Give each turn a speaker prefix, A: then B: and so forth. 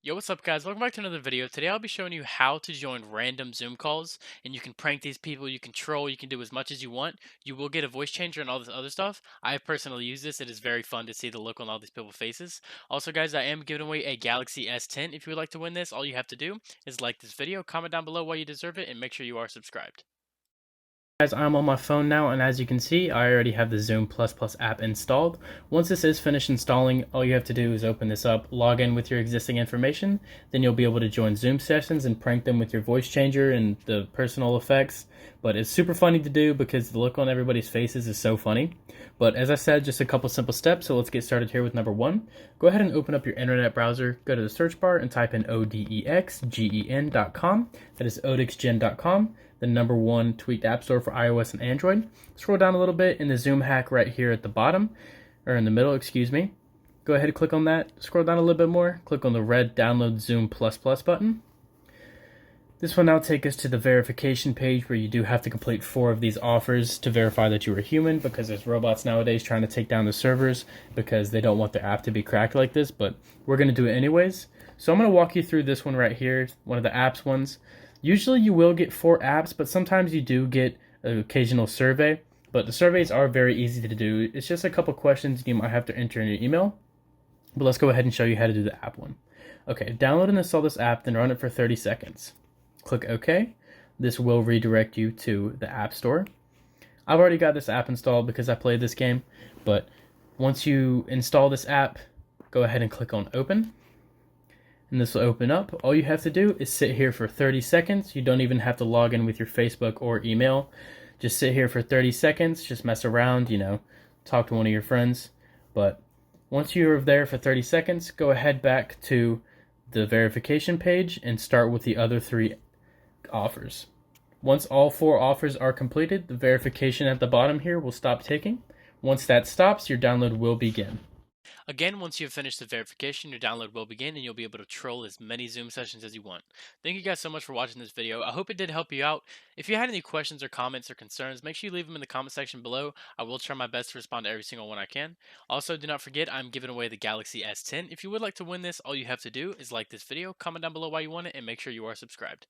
A: Yo, what's up guys? Welcome back to another video. Today I'll be showing you how to join random Zoom calls, and you can prank these people, you can troll, you can do as much as you want. You will get a voice changer and all this other stuff. I personally use this. It is very fun to see the look on all these people's faces. Also guys, I am giving away a Galaxy S10. If you would like to win this, all you have to do is like this video, comment down below why you deserve it, and make sure you are subscribed.
B: Guys, I'm on my phone now, and as you can see, I already have the Zoom++ app installed. Once this is finished installing, all you have to do is open this up, log in with your existing information, then you'll be able to join Zoom sessions and prank them with your voice changer and the personal effects. But it's super funny to do because the look on everybody's faces is so funny. But as I said, just a couple simple steps, so let's get started here with number one. Go ahead and open up your internet browser, go to the search bar and type in odexgen.com. That is odexgen.com. The number one tweaked app store for iOS and Android. Scroll down a little bit in the Zoom hack right here at the bottom, or in the middle, excuse me. Go ahead and click on that. Scroll down a little bit more. Click on the red Download Zoom++ button. This will now take us to the verification page where you do have to complete 4 of these offers to verify that you are human, because there's robots nowadays trying to take down the servers because they don't want their app to be cracked like this, but we're going to do it anyways. So I'm going to walk you through this one right here, one of the apps ones. Usually you will get 4 apps, but sometimes you do get an occasional survey. But the surveys are very easy to do. It's just a couple questions you might have to enter in your email. But let's go ahead and show you how to do the app one. Okay, download and install this app, then run it for 30 seconds. Click OK. This will redirect you to the App Store. I've already got this app installed because I played this game. But once you install this app, go ahead and click on Open. And this will open up. All you have to do is sit here for 30 seconds. You don't even have to log in with your Facebook or email. Just sit here for 30 seconds, just mess around, talk to one of your friends. But once you're there for 30 seconds, go ahead back to the verification page and start with the other 3 offers. Once all 4 offers are completed, the verification at the bottom here will stop ticking. Once that stops, your download will begin.
A: Again, once you have finished the verification, your download will begin and you'll be able to troll as many Zoom sessions as you want. Thank you guys so much for watching this video. I hope it did help you out. If you had any questions or comments or concerns, make sure you leave them in the comment section below. I will try my best to respond to every single one I can. Also, do not forget, I'm giving away the Galaxy S10. If you would like to win this, all you have to do is like this video, comment down below why you want it, and make sure you are subscribed.